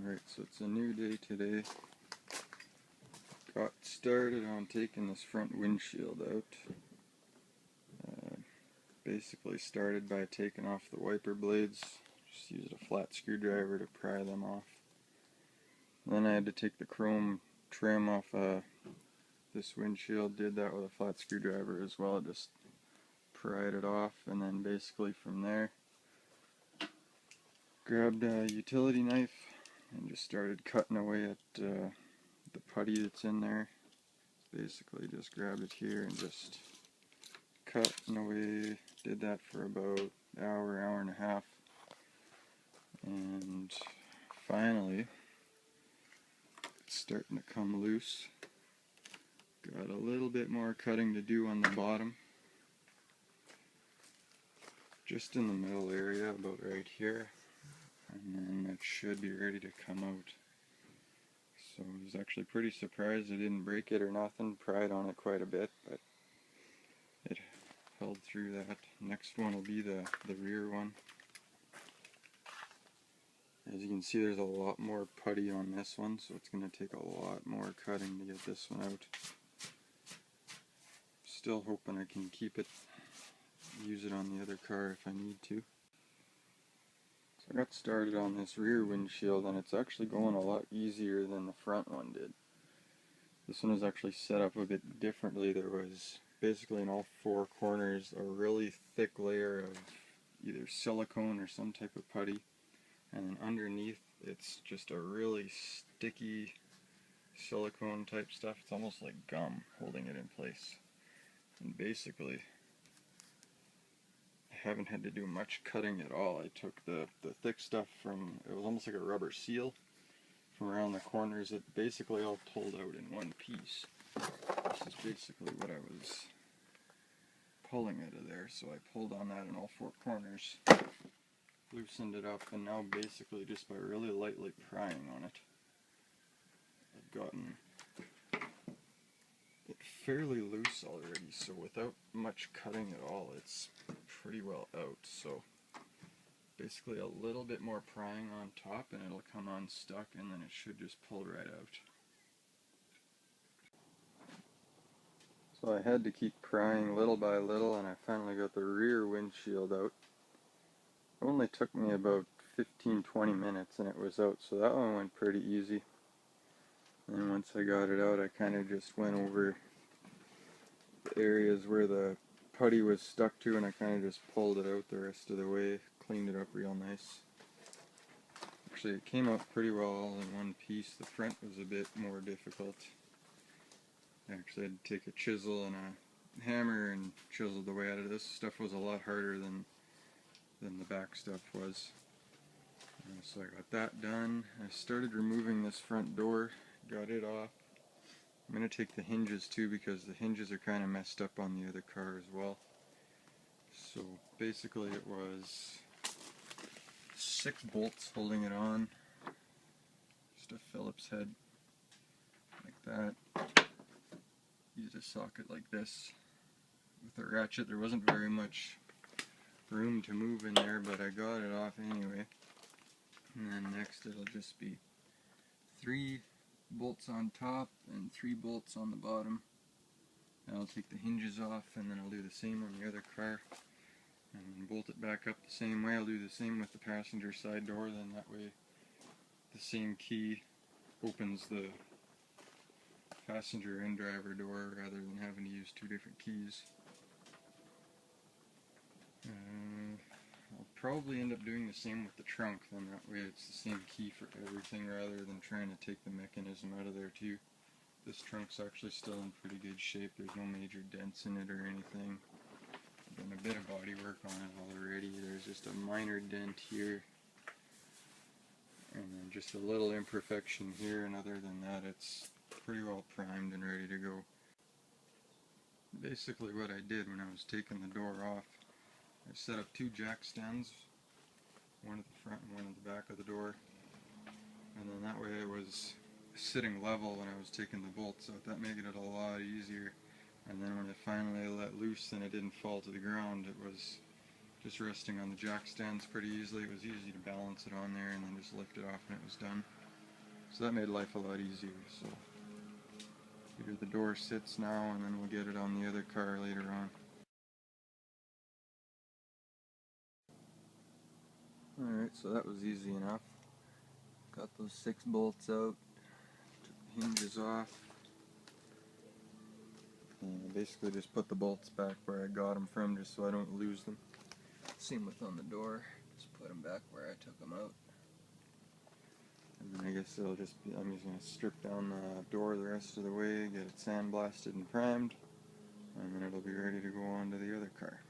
Alright, so it's a new day today. Got started on taking this front windshield out. Basically started by taking off the wiper blades. Just used a flat screwdriver to pry them off. Then I had to take the chrome trim off this windshield. Did that with a flat screwdriver as well. Just pried it off, and then basically from there grabbed a utility knife and just started cutting away at the putty that's in there. Basically just grabbed it here and just cutting away. Did that for about an hour and a half, and finally it's starting to come loose. Got a little bit more cutting to do on the bottom, just in the middle area about right here, and then it should be ready to come out. So I was actually pretty surprised I didn't break it or nothing. Pried on it quite a bit, but it held through that. Next one will be the rear one. As you can see, there's a lot more putty on this one, so it's going to take a lot more cutting to get this one out. Still hoping I can keep it, use it on the other car if I need to. So I got started on this rear windshield, and it's actually going a lot easier than the front one did. This one was actually set up a bit differently. There was basically in all four corners a really thick layer of either silicone or some type of putty, and then underneath it's just a really sticky silicone type stuff. It's almost like gum holding it in place. And basically I haven't had to do much cutting at all. I took the thick stuff from, it was almost like a rubber seal, from around the corners. It basically all pulled out in one piece. This is basically what I was pulling out of there. So I pulled on that in all four corners, loosened it up, and now basically just by really lightly prying on it, I've gotten it fairly loose already. So without much cutting at all, it's pretty well out. So basically a little bit more prying on top and it'll come unstuck, and then it should just pull right out. So I had to keep prying little by little, and I finally got the rear windshield out. It only took me about 15-20 minutes and it was out, so that one went pretty easy. And once I got it out, I kind of just went over the areas where the putty was stuck to, and I kind of just pulled it out the rest of the way, cleaned it up real nice. Actually, it came out pretty well all in one piece. The front was a bit more difficult. I actually had to take a chisel and a hammer and chisel the way out of this. Stuff was a lot harder than the back stuff was. So I got that done. I started removing this front door, got it off. I'm going to take the hinges too, because the hinges are kind of messed up on the other car as well. So basically it was 6 bolts holding it on. Just a Phillips head like that. Used a socket like this with a ratchet. There wasn't very much room to move in there, but I got it off anyway. And then next it'll just be 3 bolts on top and 3 bolts on the bottom. And I'll take the hinges off, and then I'll do the same on the other car and bolt it back up the same way. I'll do the same with the passenger side door, then that way the same key opens the passenger and driver door rather than having to use 2 different keys. I'll probably end up doing the same with the trunk, then that way it's the same key for everything rather than trying to take the mechanism out of there too. This trunk's actually still in pretty good shape. There's no major dents in it or anything. I've done a bit of body work on it already. There's just a minor dent here, and then just a little imperfection here, and other than that it's pretty well primed and ready to go. Basically what I did when I was taking the door off, I set up 2 jack stands, one at the front and one at the back of the door, and then that way it was sitting level when I was taking the bolts out. That made it a lot easier. And then when it finally let loose and it didn't fall to the ground, it was just resting on the jack stands pretty easily. It was easy to balance it on there and then just lift it off and it was done. So that made life a lot easier. So here the door sits now, and then we'll get it on the other car later on. Alright, so that was easy enough. Got those 6 bolts out, took the hinges off, and basically just put the bolts back where I got them from just so I don't lose them. Same with on the door, just put them back where I took them out. And then I guess it'll just be, I'm just going to strip down the door the rest of the way, get it sandblasted and primed, and then it'll be ready to go on to the other car.